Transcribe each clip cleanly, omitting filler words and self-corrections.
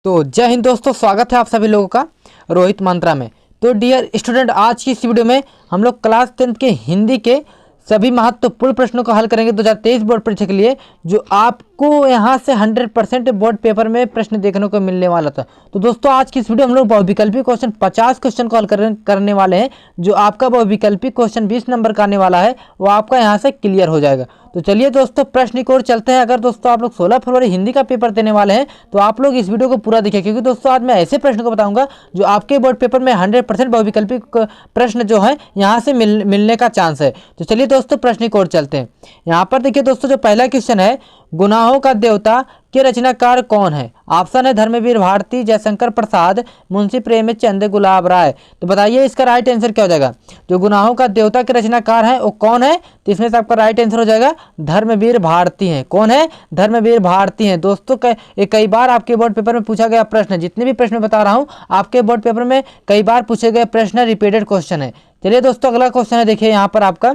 तो जय हिंद दोस्तों, स्वागत है आप सभी लोगों का रोहित मंत्रा में। तो डियर स्टूडेंट, आज की इस वीडियो में हम लोग क्लास 10 के हिंदी के सभी महत्वपूर्ण प्रश्नों को हल करेंगे 2023 बोर्ड परीक्षा के लिए, जो आपको यहाँ से 100% बोर्ड पेपर में प्रश्न देखने को मिलने वाला था। तो दोस्तों, आज की इस वीडियो में हम लोग बहुविकल्पी क्वेश्चन 50 क्वेश्चन को हल करने वाले हैं। जो आपका बहुविकल्पी क्वेश्चन 20 नंबर का आने वाला है वो आपका यहाँ से क्लियर हो जाएगा। तो चलिए दोस्तों, प्रश्न की ओर चलते हैं। अगर दोस्तों आप लोग 16 फरवरी हिंदी का पेपर देने वाले हैं तो आप लोग इस वीडियो को पूरा देखिए, क्योंकि दोस्तों आज मैं ऐसे प्रश्न को बताऊंगा जो आपके बोर्ड पेपर में 100% बहुविकल्पी प्रश्न जो है यहाँ से मिलने का चांस है। तो चलिए दोस्तों, प्रश्न की ओर चलते हैं। यहाँ पर देखिए दोस्तों, जो पहला क्वेश्चन है, गुनाहों का देवता के रचनाकार कौन है? ऑप्शन है धर्मवीर भारती, जयशंकर प्रसाद, मुंशी प्रेमचंद, गुलाब राय। तो बताइए इसका राइट आंसर क्या हो जाएगा? जो गुनाहों का देवता के रचनाकार है वो कौन है? तो इसमें से आपका राइट आंसर हो जाएगा धर्मवीर भारती हैं। कौन है? धर्मवीर भारती हैं। दोस्तों, कई बार आपके बोर्ड पेपर में पूछा गया प्रश्न, जितने भी प्रश्न बता रहा हूँ आपके बोर्ड पेपर में कई बार पूछे गए प्रश्न, रिपीटेड क्वेश्चन है। चलिए दोस्तों, अगला क्वेश्चन है, देखिए यहाँ पर आपका,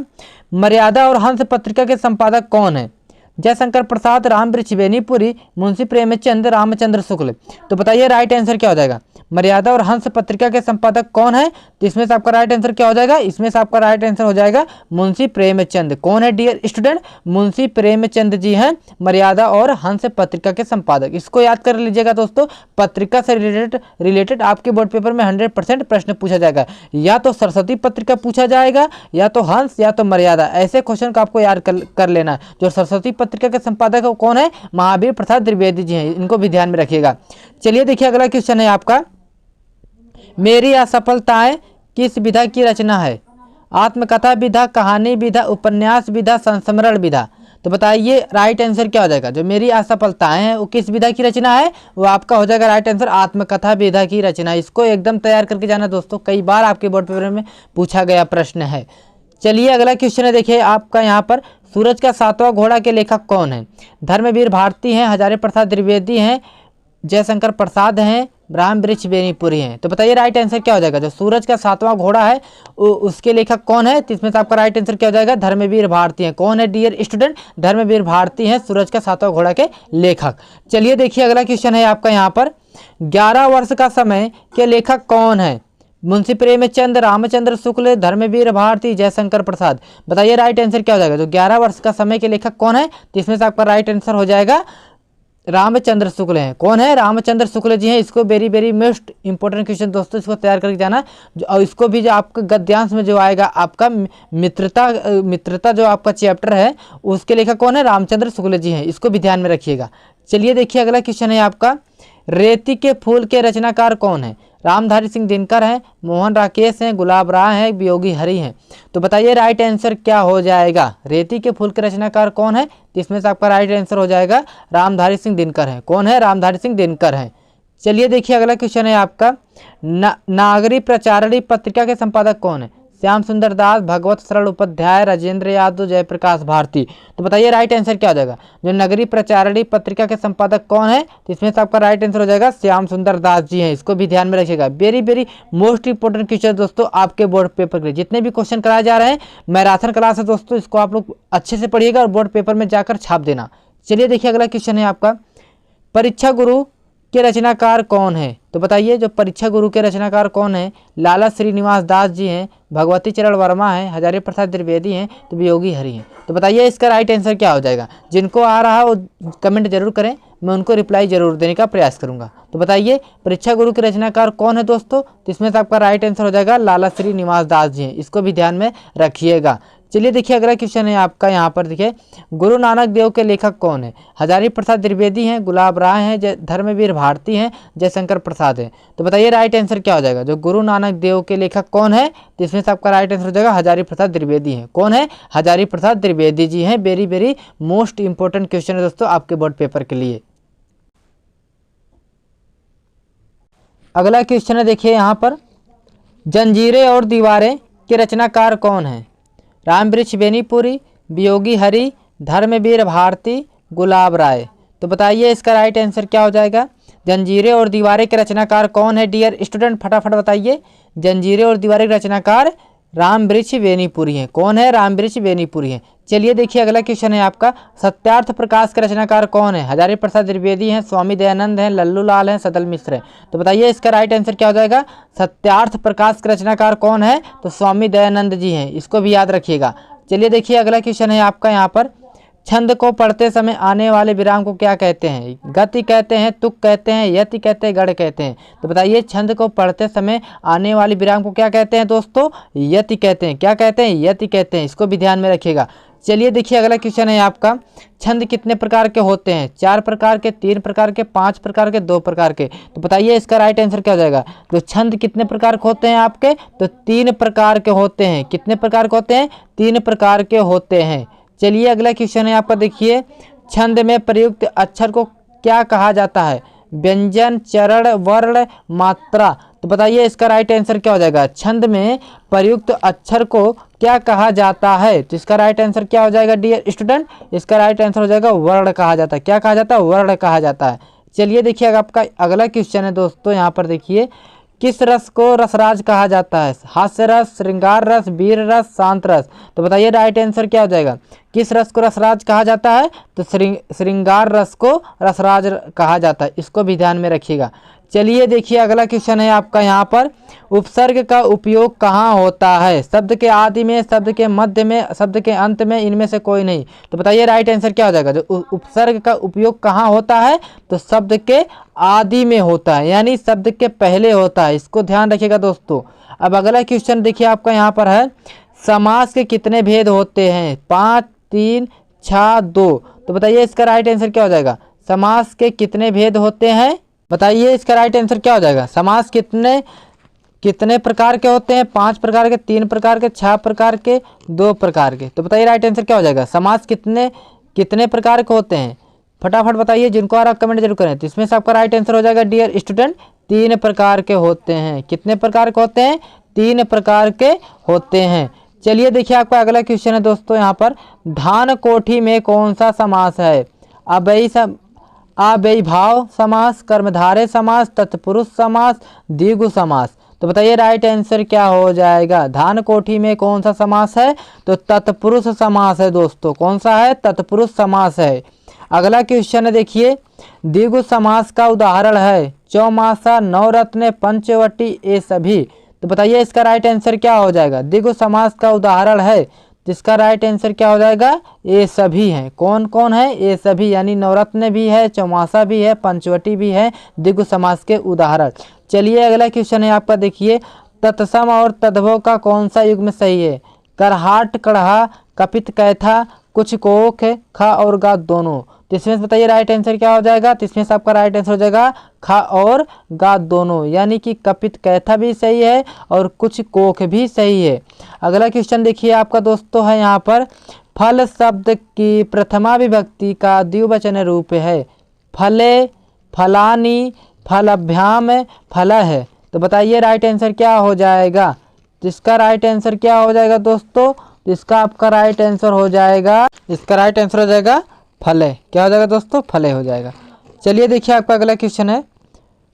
मर्यादा और हंस पत्रिका के संपादक कौन है? जयशंकर प्रसाद, रामवृक्ष बेनीपुरी, मुंशी प्रेमचंद, रामचंद्र शुक्ल। तो बताइए राइट आंसर क्या हो जाएगा? मर्यादा और हंस पत्रिका के संपादक कौन है? तो इसमें से आपका राइट आंसर क्या हो जाएगा? इसमें से आपका राइट आंसर हो जाएगा मुंशी प्रेमचंद। कौन है डियर स्टूडेंट? मुंशी प्रेमचंद जी हैं मर्यादा और हंस पत्रिका के संपादक। इसको याद कर लीजिएगा दोस्तों, पत्रिका से रिलेटेड आपके बोर्ड पेपर में 100% प्रश्न पूछा जाएगा। या तो सरस्वती पत्रिका पूछा जाएगा, या तो हंस, या तो मर्यादा। ऐसे क्वेश्चन को आपको याद कर लेना है। जो सरस्वती पत्रिका के संपादक कौन है? महावीर प्रसाद द्विवेदी जी हैं। इनको भी ध्यान में रखिएगा। चलिए देखिए, अगला क्वेश्चन है आपका, मेरी असफलताएं किस विधा की रचना है? आत्मकथा विधा, कहानी विधा, उपन्यास विधा, संस्मरण विधा। तो बताइए राइट आंसर क्या हो जाएगा? जो मेरी असफलताएं हैं वो किस विधा की रचना है? वो आपका हो जाएगा राइट आंसर आत्मकथा विधा की रचना। इसको एकदम तैयार करके जाना दोस्तों, कई बार आपके बोर्ड पेपर में पूछा गया प्रश्न है। चलिए अगला क्वेश्चन है, देखिए आपका यहाँ पर, सूरज का सातवां घोड़ा के लेखक कौन है? धर्मवीर भारती हैं, हजारी प्रसाद द्विवेदी हैं, जयशंकर प्रसाद हैं, रामवृक्ष बेनीपुरी हैं। तो बताइए राइट आंसर क्या हो जाएगा? जो सूरज का सातवां घोड़ा है उसके लेखक कौन है? तो इसमें से आपका राइट आंसर क्या हो जाएगा? धर्मवीर भारती हैं। कौन है डियर स्टूडेंट? धर्मवीर भारती हैं सूरज का सातवां घोड़ा के लेखक। चलिए देखिए, अगला क्वेश्चन है आपका यहाँ पर, 11 वर्ष का समय के लेखक कौन है? मुंशी प्रेमचंद, रामचंद्र शुक्ल, धर्मवीर भारती, जयशंकर प्रसाद। बताइए राइट आंसर क्या हो जाएगा? जो 11 वर्ष का समय के लेखक कौन है? तो इसमें से आपका राइट आंसर हो जाएगा रामचंद्र शुक्ल हैं। कौन है? रामचंद्र शुक्ल जी हैं। इसको वेरी मोस्ट इंपॉर्टेंट क्वेश्चन दोस्तों, इसको तैयार करके जाना। और इसको भी जो आपका गद्यांश में जो आएगा आपका मित्रता जो आपका चैप्टर है उसके लेखक कौन है? रामचंद्र शुक्ल जी हैं। इसको भी ध्यान में रखिएगा। चलिए देखिए, अगला क्वेश्चन है आपका, रेती के फूल के रचनाकार कौन है? रामधारी सिंह दिनकर हैं, मोहन राकेश हैं, गुलाब राय हैं, वियोगी हरि हैं। तो बताइए राइट आंसर क्या हो जाएगा? रेती के फूल के रचनाकार कौन है? तो इसमें से आपका राइट आंसर हो जाएगा रामधारी सिंह दिनकर हैं। कौन है? रामधारी सिंह दिनकर हैं। चलिए देखिए, अगला क्वेश्चन है आपका, नागरी प्रचारणी पत्रिका के संपादक कौन है? श्याम सुंदर दास, भगवत सरल उपाध्याय, राजेंद्र यादव, जयप्रकाश भारती। तो बताइए राइट आंसर क्या हो जाएगा? जो नगरी प्रचारणी पत्रिका के संपादक कौन है? तो इसमें से आपका राइट आंसर हो जाएगा श्याम सुंदर दास जी हैं। इसको भी ध्यान में रखिएगा। वेरी मोस्ट इंपोर्टेंट क्वेश्चन दोस्तों आपके बोर्ड पेपर के लिए। जितने भी क्वेश्चन कराए जा रहे हैं मैराथन क्लास है दोस्तों, इसको आप लोग अच्छे से पढ़िएगा और बोर्ड पेपर में जाकर छाप देना। चलिए देखिए, अगला क्वेश्चन है आपका, परीक्षा गुरु के रचनाकार कौन है? तो बताइए जो परीक्षा गुरु के रचनाकार कौन है? लाला श्रीनिवास दास जी हैं, भगवती चरण वर्मा हैं, हजारी प्रसाद द्विवेदी हैं, तो वियोगी हरि हैं। तो बताइए इसका राइट आंसर क्या हो जाएगा? जिनको आ रहा है वो कमेंट जरूर करें, मैं उनको रिप्लाई जरूर देने का प्रयास करूंगा। तो बताइए परीक्षा गुरु के रचनाकार कौन है दोस्तों? तो इसमें से आपका राइट आंसर हो जाएगा लाला श्रीनिवास दास जी हैं। इसको भी ध्यान में रखिएगा। चलिए देखिए, अगला क्वेश्चन है आपका यहाँ पर, देखिए गुरु नानक देव के लेखक कौन है? हजारी प्रसाद द्विवेदी हैं, गुलाब राय हैं, धर्मवीर भारती हैं, जयशंकर प्रसाद हैं। तो बताइए राइट आंसर क्या हो जाएगा? जो गुरु नानक देव के लेखक कौन है? तो इसमें से आपका राइट आंसर हो जाएगा हजारी प्रसाद द्विवेदी हैं। कौन है? हजारी प्रसाद द्विवेदी जी हैं। वेरी मोस्ट इंपॉर्टेंट क्वेश्चन है दोस्तों आपके बोर्ड पेपर के लिए। अगला क्वेश्चन है, देखिए यहाँ पर, जंजीरें और दीवारें के रचनाकार कौन है? रामवृक्ष बेनीपुरी, वियोगी हरि, धर्मवीर भारती, गुलाब राय। तो बताइए इसका राइट आंसर क्या हो जाएगा? जंजीरें और दीवारें के रचनाकार कौन है डियर स्टूडेंट? फटाफट बताइए। जंजीरें और दीवारें के रचनाकार रामवृक्ष बेनीपुरी हैं। कौन है? रामवृक्ष बेनीपुरी हैं। चलिए देखिए अगला क्वेश्चन है आपका, सत्यार्थ प्रकाश के रचनाकार कौन है? हजारी प्रसाद द्विवेदी हैं, स्वामी दयानंद हैं, लल्लू लाल हैं, सदल मिश्र हैं। तो बताइए इसका राइट आंसर क्या हो जाएगा? सत्यार्थ प्रकाश के रचनाकार कौन है? तो स्वामी दयानंद जी हैं, इसको भी याद रखिएगा। चलिए देखिए अगला क्वेश्चन है आपका यहाँ पर, छंद को पढ़ते समय आने वाले विराम को क्या कहते हैं? गति कहते हैं, तुक कहते हैं, यति कहते हैं, गढ़ कहते हैं। तो बताइए छंद को पढ़ते समय आने वाले विराम को क्या कहते हैं दोस्तों? यति कहते हैं। क्या कहते हैं? यति कहते हैं, इसको भी ध्यान में रखिएगा। चलिए देखिए अगला क्वेश्चन है आपका, छंद कितने प्रकार के होते हैं? 4 प्रकार के, 3 प्रकार के, 5 प्रकार के, 2 प्रकार के। तो बताइए इसका राइट आंसर क्या हो जाएगा? तो छंद कितने प्रकार के होते हैं आपके? तो 3 प्रकार के होते हैं। कितने प्रकार के होते हैं? 3 प्रकार के होते हैं। चलिए अगला क्वेश्चन है आपका, देखिए छंद में प्रयुक्त अक्षर को क्या कहा जाता है? व्यंजन, चरण, वर्ण, मात्रा। तो बताइए इसका राइट आंसर क्या हो जाएगा? छंद में प्रयुक्त अक्षर को क्या कहा जाता है? तो इसका राइट आंसर क्या हो जाएगा डियर स्टूडेंट? इसका राइट आंसर हो जाएगा वर्ण कहा जाता है। क्या कहा जाता है? वर्ण कहा जाता है। चलिए देखिए आपका अगला क्वेश्चन है दोस्तों, यहाँ पर देखिए किस रस को रसराज कहा जाता है? हास्य रस, श्रृंगार रस, वीर रस, शांत रस। तो बताइए राइट आंसर क्या हो जाएगा? किस रस को रसराज कहा जाता है? तो श्रृंगार रस को रसराज कहा जाता है, इसको भी ध्यान में रखिएगा। चलिए देखिए अगला क्वेश्चन है आपका यहाँ पर, उपसर्ग का उपयोग कहाँ होता है? शब्द के आदि में, शब्द के मध्य में, शब्द के अंत में, इनमें से कोई नहीं। तो बताइए राइट आंसर क्या हो जाएगा? जो उपसर्ग का उपयोग कहाँ होता है? तो शब्द के आदि में होता है, यानी शब्द के पहले होता है, इसको ध्यान रखिएगा दोस्तों। अब अगला क्वेश्चन देखिए आपका यहाँ पर है, समास के कितने भेद होते हैं? 5, 3, 6, 2। तो बताइए इसका राइट आंसर क्या हो जाएगा? समास के कितने भेद होते हैं? बताइए इसका राइट आंसर क्या हो जाएगा? समास कितने प्रकार के होते हैं? 5 प्रकार के, 3 प्रकार के, 6 प्रकार के, 2 प्रकार के। तो बताइए राइट आंसर क्या हो जाएगा? समास कितने प्रकार के होते हैं? फटाफट बताइए, जिनको आ रहा कमेंट जरूर करें। तो इसमें से आपका राइट आंसर हो जाएगा डियर स्टूडेंट 3 प्रकार के होते हैं। कितने प्रकार के होते हैं? 3 प्रकार के होते हैं। चलिए देखिए आपका अगला क्वेश्चन है दोस्तों यहाँ पर, धान कोठी में कौन सा समास है? अव्ययीभाव समास, कर्मधारय समास, तत्पुरुष समास, द्विगु समास। तो बताइए राइट आंसर क्या हो जाएगा? धान कोठी में कौन सा समास है? तो तत्पुरुष समास है दोस्तों। कौन सा है? तत्पुरुष समास है। अगला क्वेश्चन है देखिए, द्विगु समास का उदाहरण है चौमासा, नवरत्न, पंचवटी, ये सभी। तो बताइए इसका राइट आंसर क्या हो जाएगा? द्विगु समास का उदाहरण है, जिसका राइट आंसर क्या हो जाएगा? ये सभी हैं। कौन कौन है? ये सभी, यानी नवरत्न भी है, चौमासा भी है, पंचवटी भी है, द्विगु समास के उदाहरण। चलिए अगला क्वेश्चन है आपका, देखिए तत्सम और तद्भव का कौन सा युग्म सही है? करहाट, कढ़ा, कपित, कैथा, कुछ कोख, खा और गा दोनों। तो इसमें से बताइए राइट आंसर क्या हो जाएगा? तो इसमें से आपका राइट आंसर हो जाएगा खा और गा दोनों, यानी कि कपित कैथा भी सही है और कुछ कोख भी सही है। अगला क्वेश्चन देखिए आपका दोस्तों है यहाँ पर, फल शब्द की प्रथमा विभक्ति का द्विवचन रूप है? फले, फलानी, फलभ्याम, फलः। तो बताइए राइट आंसर क्या हो जाएगा? इसका राइट आंसर क्या हो जाएगा दोस्तों? इसका आपका राइट आंसर हो जाएगा, इसका राइट आंसर हो जाएगा फले। क्या हो जाएगा दोस्तों? फले हो जाएगा। चलिए देखिए आपका अगला क्वेश्चन है,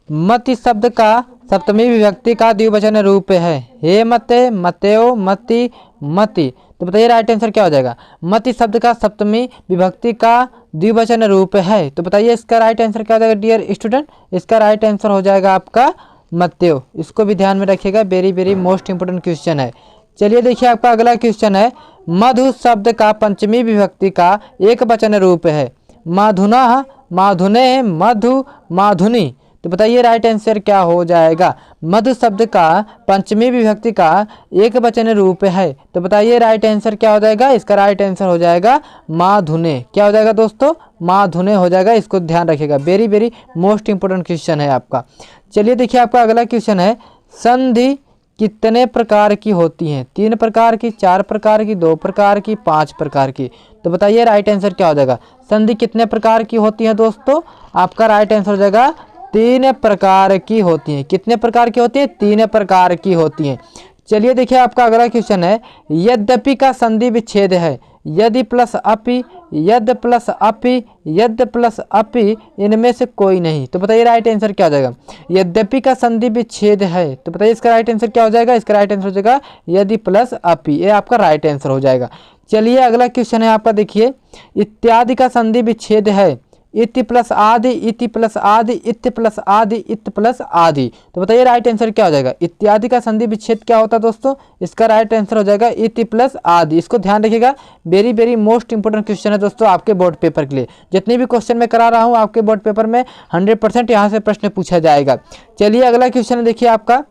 मति शब्द का सप्तमी विभक्ति का द्विवचन रूप है? हे मते, मतेओ, मति, मति। तो बताइए राइट आंसर क्या हो जाएगा? मति शब्द का सप्तमी विभक्ति का द्विवचन रूप है। तो बताइए इसका राइट आंसर क्या हो जाएगा डियर स्टूडेंट? इसका राइट आंसर हो जाएगा आपका मतेओ। इसको भी ध्यान में रखिएगा, very very most important question है। चलिए देखिए आपका अगला क्वेश्चन है, मधु शब्द का पंचमी विभक्ति का एक वचन रूप है? माधुना, माधुने, मधु, माधुनी। तो बताइए राइट आंसर क्या हो जाएगा? मधु शब्द का पंचमी विभक्ति का एक वचन रूप है। तो बताइए राइट आंसर क्या हो जाएगा? इसका राइट आंसर हो जाएगा माधुने। क्या हो जाएगा दोस्तों? माधुने हो जाएगा, इसको ध्यान रखिएगा, very very most important question है आपका। चलिए देखिए आपका अगला क्वेश्चन है, संधि कितने प्रकार की होती हैं? 3 प्रकार की, 4 प्रकार की, 2 प्रकार की, 5 प्रकार की। तो बताइए राइट आंसर क्या हो जाएगा? संधि कितने प्रकार की होती है दोस्तों? आपका राइट आंसर हो जाएगा 3 प्रकार की होती हैं। कितने प्रकार की होती है? 3 प्रकार की होती हैं। चलिए देखिए आपका अगला क्वेश्चन है, यद्यपि का संधि विच्छेद है? यदि प्लस अपि, यद प्लस अपि, यद प्लस अपि, इनमें से कोई नहीं। तो बताइए राइट आंसर क्या हो जाएगा? यद्यपि का संधि विच्छेद है। तो बताइए इसका राइट आंसर क्या हो जाएगा? इसका राइट आंसर हो जाएगा यदि प्लस अपि, ये आपका राइट आंसर हो जाएगा। चलिए अगला क्वेश्चन है आपका, देखिए इत्यादि का संधि विच्छेद है इति प्लस आदि, इति प्लस आदि, इत्य प्लस आदि, इत्य प्लस आदि। तो बताइए राइट आंसर क्या हो जाएगा। इत्यादि का संधि विच्छेद क्या होता है दोस्तों, इसका राइट आंसर हो जाएगा इति प्लस आदि। इसको ध्यान रखिएगा, very very most important question है दोस्तों आपके बोर्ड पेपर के लिए। जितने भी क्वेश्चन मैं करा रहा हूँ आपके बोर्ड पेपर में 100% यहाँ से प्रश्न पूछा जाएगा। चलिए अगला क्वेश्चन है, देखिए आपका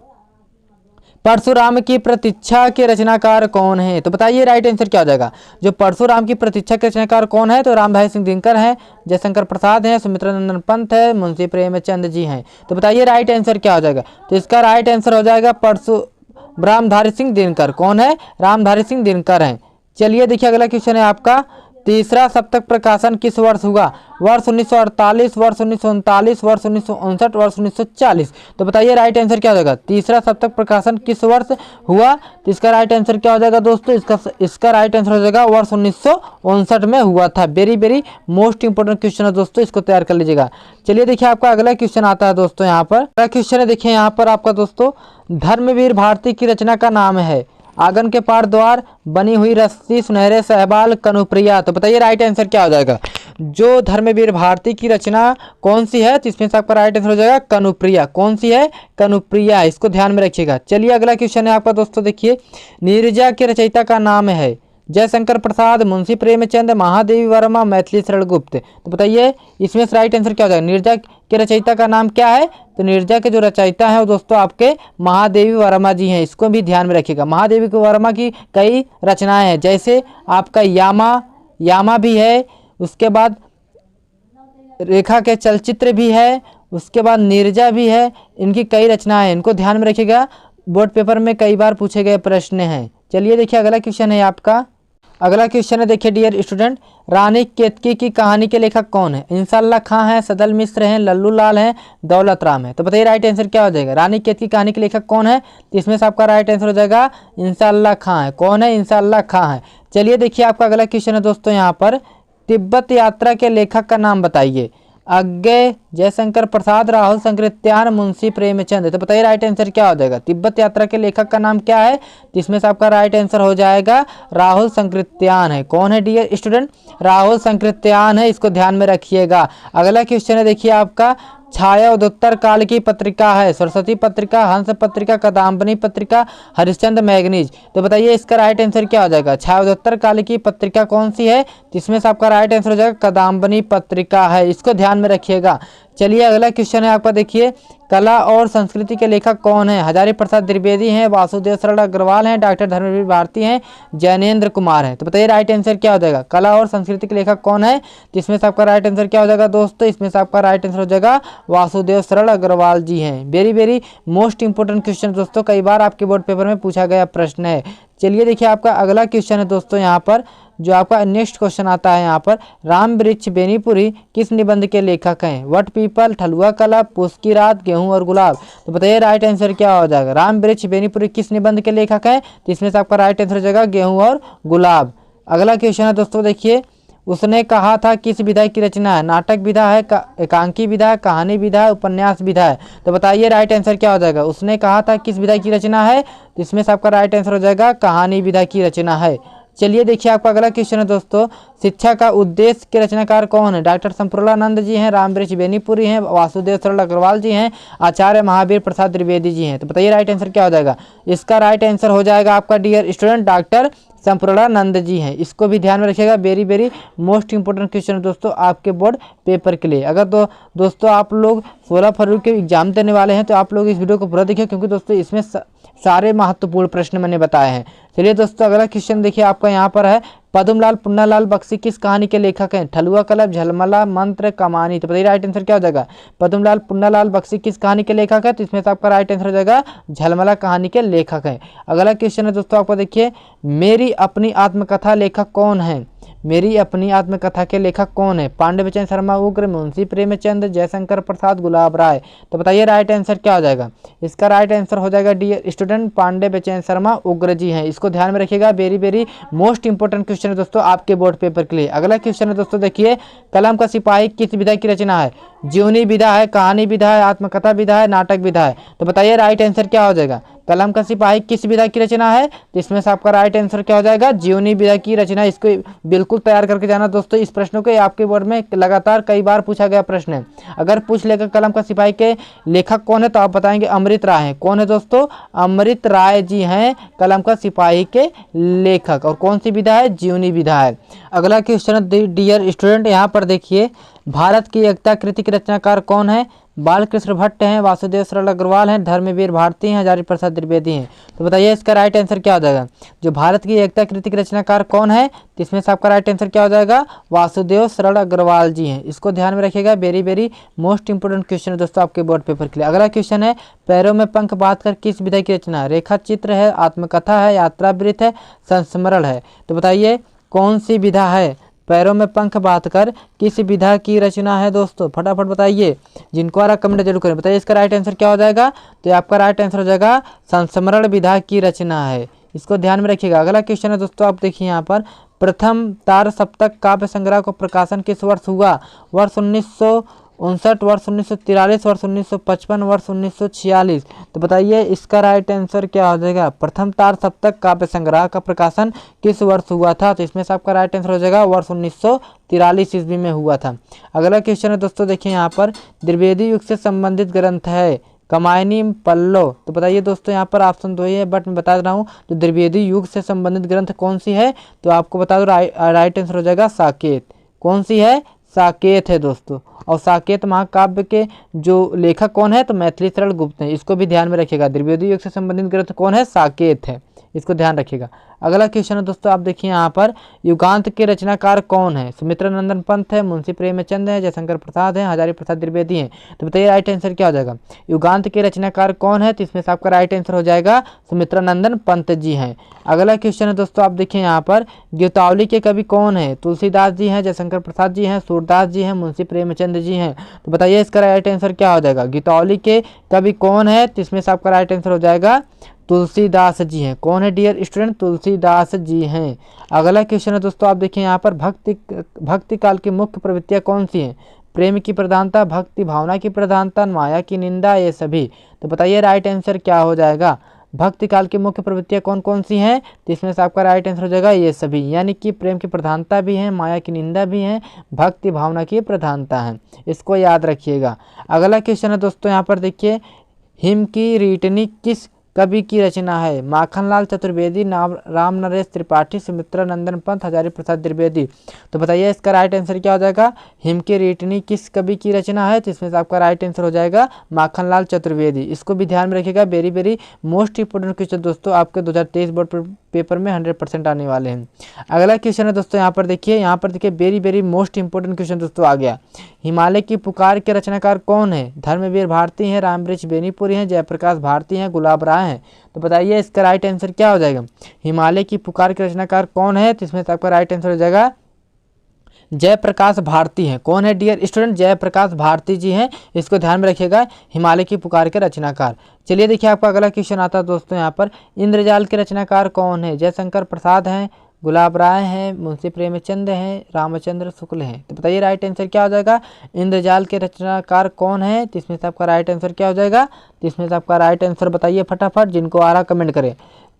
परशुराम की प्रतीक्षा के रचनाकार कौन है। तो बताइए राइट आंसर क्या हो जाएगा। जो परशुराम की प्रतीक्षा के रचनाकार कौन है, तो रामधारी सिंह दिनकर हैं, जयशंकर प्रसाद हैं, सुमित्रा नंदन पंत है, मुंशी प्रेमचंद जी हैं। तो बताइए राइट आंसर क्या हो जाएगा। तो इसका राइट आंसर हो जाएगा रामधारी सिंह दिनकर। कौन है, रामधारी सिंह दिनकर हैं। चलिए देखिए अगला क्वेश्चन है आपका, तीसरा सप्तक प्रकाशन किस वर्ष हुआ। वर्ष 1948, वर्ष 1939, वर्ष 1959, वर्ष 1940। तो बताइए राइट आंसर क्या हो जाएगा। तीसरा सप्तक प्रकाशन किस वर्ष हुआ, तो इसका राइट आंसर क्या हो जाएगा दोस्तों, इसका राइट आंसर हो जाएगा वर्ष 1959 में हुआ था। Very very most important question है दोस्तों, इसको तैयार कर लीजिएगा। चलिए देखिए आपका अगला क्वेश्चन आता है दोस्तों, यहाँ पर अगला क्वेश्चन है, देखिए यहाँ पर आपका दोस्तों धर्मवीर भारती की रचना का नाम है आंगन के पार द्वार, बनी हुई रस्सी, सुनहरे सहबाल, कनुप्रिया। तो बताइए राइट आंसर क्या हो जाएगा। जो धर्मवीर भारती की रचना कौन सी है, तो इसमें से आपका राइट आंसर हो जाएगा कनुप्रिया। कौन सी है, कनुप्रिया। इसको ध्यान में रखिएगा। चलिए अगला क्वेश्चन है आपका दोस्तों, देखिए नीरजा के रचयिता का नाम है जयशंकर प्रसाद, मुंशी प्रेमचंद, महादेवी वर्मा, मैथिली शरण गुप्त। तो बताइए इसमें से राइट आंसर क्या हो जाएगा। नीरजा के रचयिता का नाम क्या है, तो नीरजा के जो रचयिता है वो दोस्तों आपके महादेवी वर्मा जी हैं। इसको भी ध्यान में रखिएगा। महादेवी वर्मा की कई रचनाएं हैं, जैसे आपका यामा भी है, उसके बाद रेखा के चलचित्र भी है, उसके बाद नीरजा भी है। इनकी कई रचनाएं हैं, इनको ध्यान में रखिएगा, बोर्ड पेपर में कई बार पूछे गए प्रश्न हैं। चलिए देखिए अगला क्वेश्चन है आपका, अगला क्वेश्चन है, देखिए डियर स्टूडेंट रानी केतकी की कहानी के लेखक कौन है। इंसाल्लाह खां हैं, सदल मिश्र हैं, लल्लू लाल हैं, दौलत राम है। तो बताइए राइट आंसर क्या हो जाएगा। रानी केतकी कहानी के लेखक कौन है, तो इसमें से आपका राइट आंसर हो जाएगा इंसाल्लाह खां है। कौन है, इंसाल्लाह खां है। चलिए देखिए आपका अगला क्वेश्चन है दोस्तों, यहाँ पर तिब्बत यात्रा के लेखक का नाम बताइए। अज्ञे, जयशंकर प्रसाद, राहुल संकृत्यान, मुंशी प्रेमचंद। तो बताइए राइट आंसर क्या हो जाएगा। तिब्बत यात्रा के लेखक का नाम क्या है, जिसमें से आपका राइट आंसर हो जाएगा राहुल संकृत्यान है। कौन है डियर स्टूडेंट, राहुल संकृत्यान है। इसको ध्यान में रखिएगा। अगला क्वेश्चन है, देखिए आपका छाया उदोत्तर काल की पत्रिका है सरस्वती पत्रिका, हंस पत्रिका, कदम्बनी पत्रिका, हरिश्चंद्र मैगनीज। तो बताइए इसका राइट आंसर क्या हो जाएगा। छाया उदोत्तर काल की पत्रिका कौन सी है, जिसमें से आपका राइट आंसर हो जाएगा कदम्बनी पत्रिका है। इसको ध्यान में रखिएगा। चलिए अगला क्वेश्चन है आपका, देखिए कला और संस्कृति के लेखक कौन है। हजारी प्रसाद द्विवेदी हैं, वासुदेव शरण अग्रवाल हैं, डॉक्टर धर्मवीर भारती हैं, जैनेन्द्र कुमार हैं। तो बताइए राइट आंसर क्या हो जाएगा। कला और संस्कृति के लेखक कौन है, जिसमें से आपका राइट आंसर क्या हो जाएगा दोस्तों, इसमें से आपका राइट आंसर हो जाएगा वासुदेव शरण अग्रवाल जी हैं। Very very most important question दोस्तों, कई बार आपके बोर्ड पेपर में पूछा गया प्रश्न है। चलिए देखिए आपका अगला क्वेश्चन है दोस्तों, यहाँ पर जो आपका नेक्स्ट क्वेश्चन आता है यहाँ पर, राम वृक्ष बेनीपुरी किस निबंध के लेखक हैं। वट पीपल, ठलुआ कला, पूस की रात, गेहूं और गुलाब। तो बताइए राइट आंसर क्या हो जाएगा। राम वृक्ष बेनीपुरी किस निबंध के लेखक हैं, तो इसमें से आपका राइट आंसर हो जाएगा गेहूं और गुलाब। अगला क्वेश्चन है दोस्तों, देखिए उसने कहा था किस विधा की रचना है। नाटक विधा है, एकांकी विधा है, कहानी विधा है, उपन्यास विधा है। तो बताइए राइट आंसर क्या हो जाएगा। उसने कहा था किस विधा की रचना है, तो इसमें से आपका राइट आंसर हो जाएगा कहानी विधा की रचना है। चलिए देखिए आपका अगला क्वेश्चन है दोस्तों, शिक्षा का उद्देश्य के रचनाकार कौन है। डॉक्टर संप्रलानंद जी हैं, राम वृक्ष बेनीपुरी हैं, वासुदेव शरण अग्रवाल जी हैं, आचार्य महावीर प्रसाद द्विवेदी जी हैं। तो बताइए राइट आंसर क्या हो जाएगा। इसका राइट आंसर हो जाएगा आपका डियर स्टूडेंट डॉक्टर संप्रलानंद जी हैं। इसको भी ध्यान में रखिएगा। Very very most important question है दोस्तों आपके बोर्ड पेपर के लिए। अगर दोस्तों आप लोग 16 फरवरी के एग्जाम देने वाले हैं तो आप लोग इस वीडियो को पूरा देखिए, क्योंकि दोस्तों इसमें सारे महत्वपूर्ण प्रश्न मैंने बताए हैं। चलिए दोस्तों अगला क्वेश्चन देखिए आपका यहाँ पर है, पद्मलाल पुन्नालाल बख्शी किस कहानी के लेखक हैं। ठलुआ कलब, झलमला, मंत्र, कमानी। तो बताइए राइट आंसर क्या हो जाएगा। पद्मलाल पुन्नालाल बख्शी किस कहानी के लेखक है, तो इसमें से आपका राइट आंसर हो जाएगा झलमला कहानी के लेखक हैं। अगला क्वेश्चन है दोस्तों आपको, देखिए मेरी अपनी आत्मकथा लेखक कौन है। मेरी अपनी आत्मकथा के लेखक कौन है। पांडे बचन शर्मा उग्र, मुंशी प्रेमचंद, जयशंकर प्रसाद, गुलाब राय। तो बताइए राइट आंसर क्या हो जाएगा। इसका राइट आंसर हो जाएगा डियर स्टूडेंट पांडे बचन शर्मा उग्र जी हैं। इसको ध्यान में रखिएगा। Very very most important question है दोस्तों आपके बोर्ड पेपर के लिए। अगला क्वेश्चन है दोस्तों, देखिए कलम का सिपाही किस विधा की रचना है। जीवनी विधा है, कहानी विधा है, आत्मकथा विधा है, नाटक विधा है। तो बताइए राइट आंसर क्या हो जाएगा। कलम का सिपाही किस विधा की रचना है? तो इसमें से आपका राइट आंसर क्या हो जाएगा? जीवनी विधा की रचना। इसको बिल्कुल तैयार करके जाना दोस्तों। इस प्रश्नों को आपके बोर्ड में लगातार कई बार पूछा गया प्रश्न है। अगर पूछ लेगा कलम का सिपाही के लेखक कौन है तो आप बताएंगे अमृत राय हैं। कौन है दोस्तों? अमृत राय जी हैं कलम का सिपाही के लेखक। और कौन सी विधा है? जीवनी विधा है। अगला क्वेश्चन है डियर स्टूडेंट, यहाँ पर देखिए भारत की एकता कृति के रचनाकार कौन है? बाल कृष्ण भट्ट हैं, वासुदेव सरल अग्रवाल हैं, धर्मवीर भारती हैं, हजारी प्रसाद द्विवेदी हैं। तो बताइए इसका राइट आंसर क्या हो जाएगा? जो भारत की एकता कृति के रचनाकार कौन है? तो इसमें से आपका राइट आंसर क्या हो जाएगा? वासुदेव सरल अग्रवाल जी हैं। इसको ध्यान में रखिएगा, very very most important question है दोस्तों आपके बोर्ड पेपर के लिए। अगला क्वेश्चन है पैरों में पंख बांधकर किस विधा की रचना है? रेखा चित्र है, आत्मकथा है, यात्रावृत्त है, संस्मरण है। तो बताइए कौन सी विधा है? पैरों में पंख बांधकर किस विधा की रचना है दोस्तों? फटाफट बताइए, जिनको आ रहा कमेंट जरूर करें। बताइए इसका राइट आंसर क्या हो जाएगा? तो आपका राइट आंसर हो जाएगा संस्मरण विधा की रचना है। इसको ध्यान में रखिएगा। अगला क्वेश्चन है दोस्तों, आप देखिए यहाँ पर प्रथम तार सप्तक काव्य संग्रह को प्रकाशन किस वर्ष हुआ? वर्ष 1959, वर्ष 1943, वर्ष 1955, वर्ष 1946। तो बताइए इसका राइट आंसर क्या हो जाएगा? प्रथम तार सप्तक काव्य संग्रह का प्रकाशन किस वर्ष हुआ था? तो इसमें से आपका राइट आंसर हो जाएगा वर्ष 1943 ईस्वी में हुआ था। अगला क्वेश्चन है दोस्तों, देखिए यहाँ पर द्विवेदी युग से संबंधित ग्रंथ है कामायनी पल्लव। तो बताइए दोस्तों यहाँ पर ऑप्शन 2 ही है, बट मैं बता रहा हूँ तो द्विवेदी युग से संबंधित ग्रंथ कौन सी है? तो आपको बता दो राइट आंसर हो जाएगा साकेत। कौन सी है? साकेत है दोस्तों। और साकेत महाकाव्य के जो लेखक कौन है? तो मैथिली शरण गुप्त हैं। इसको भी ध्यान में रखिएगा। द्विवेदी युग से संबंधित ग्रंथ कौन है? साकेत है। इसको ध्यान रखिएगा। अगला क्वेश्चन है दोस्तों, आप देखिए यहाँ पर युगांत के रचनाकार कौन है? सुमित्रा नंदन पंत है, मुंशी प्रेमचंद है, जयशंकर प्रसाद है, हजारी प्रसाद द्विवेदी हैं। तो बताइए राइट आंसर क्या हो जाएगा? युगांत के रचनाकार कौन है? तो इसमें से आपका राइट आंसर हो जाएगा सुमित्रा नंदन पंत जी हैं। अगला क्वेश्चन है दोस्तों, आप देखिए यहाँ पर गीतावली के कवि कौन है? तुलसीदास जी हैं, जयशंकर प्रसाद जी हैं, सूरदास जी हैं, मुंशी प्रेमचंद जी हैं। तो बताइए इसका राइट आंसर क्या हो जाएगा? गीतावली के कवि कौन है? तो इसमें से आपका राइट आंसर हो जाएगा तुलसीदास जी हैं। कौन है डियर स्टूडेंट? तुलसीदास जी हैं। अगला क्वेश्चन है दोस्तों, आप देखिए यहाँ पर भक्ति काल की मुख्य प्रवृत्तियाँ कौन सी हैं? प्रेम की प्रधानता, भक्ति भावना की प्रधानता, माया की निंदा, ये सभी। तो बताइए राइट आंसर क्या हो जाएगा? भक्ति काल की मुख्य प्रवृत्तियाँ कौन कौन सी हैं? तो इसमें से आपका राइट आंसर हो जाएगा ये सभी, यानी कि प्रेम की प्रधानता भी है, माया की निंदा भी है, भक्ति भावना की प्रधानता है। इसको याद रखिएगा। अगला क्वेश्चन है दोस्तों, यहाँ पर देखिए हिम की रीटनी किस कवि की रचना है? माखनलाल चतुर्वेदी, राम नरेश त्रिपाठी, सुमित्रा नंदन पंत, हजारी प्रसाद द्विवेदी। तो बताइए इसका राइट आंसर क्या हो जाएगा? हिम की रीटनी किस कवि की रचना है? तो इसमें से आपका राइट आंसर हो जाएगा माखनलाल चतुर्वेदी। इसको भी ध्यान में रखिएगा। Very very most important question दोस्तों आपके 2023 बोर्ड पेपर में 100% आने वाले हैं। अगला क्वेश्चन है दोस्तों, यहाँ पर देखिए very very most important question दोस्तों आ गया। हिमालय की पुकार के रचनाकार कौन है? धर्मवीर भारती हैं, रामवृक्ष बेनीपुरी हैं, जयप्रकाश भारती हैं, गुलाब राय हैं। तो बताइए इसका राइट आंसर क्या हो जाएगा? हिमालय की पुकार के रचनाकार कौन है? तो इसमें से आपका राइट आंसर हो जाएगा जयप्रकाश भारती हैं। कौन है डियर स्टूडेंट? जयप्रकाश भारती जी हैं। इसको ध्यान में रखिएगा, हिमालय की पुकार के रचनाकार। चलिए देखिए आपका अगला क्वेश्चन आता है दोस्तों, यहाँ पर इंद्रजाल के रचनाकार कौन है? जयशंकर प्रसाद हैं, गुलाब राय हैं, मुंशी प्रेमचंद हैं, रामचंद्र शुक्ल हैं। तो बताइए राइट आंसर क्या हो जाएगा? इंद्रजाल के रचनाकार कौन है? तो इसमें से आपका राइट आंसर क्या हो जाएगा? तो इसमें से आपका राइट आंसर बताइए फटाफट, जिनको आ रहा कमेंट करें।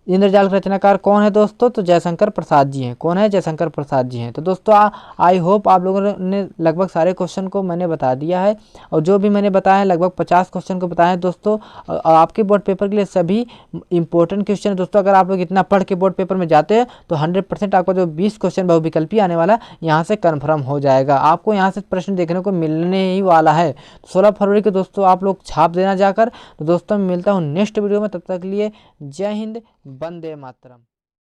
इंद्रजाल के रचनाकार कौन है दोस्तों? तो जयशंकर प्रसाद जी हैं। कौन है? जयशंकर प्रसाद जी हैं। तो दोस्तों आई होप आप लोगों ने लगभग सारे क्वेश्चन को मैंने बता दिया है, और जो भी मैंने बताया है लगभग 50 क्वेश्चन को बताया है दोस्तों। आपके बोर्ड पेपर के लिए सभी इंपॉर्टेंट क्वेश्चन दोस्तों, अगर आप लोग इतना पढ़ के बोर्ड पेपर में जाते हैं तो 100% आपका जो 20 क्वेश्चन बहुविकल्पी आने वाला यहाँ से कन्फर्म हो जाएगा। आपको यहाँ से प्रश्न देखने को मिलने ही वाला है। 16 फरवरी को दोस्तों आप लोग छाप देना जाकर। तो दोस्तों मैं मिलता हूँ नेक्स्ट वीडियो में, तब तक के लिए जय हिंद, वंदे मातरम।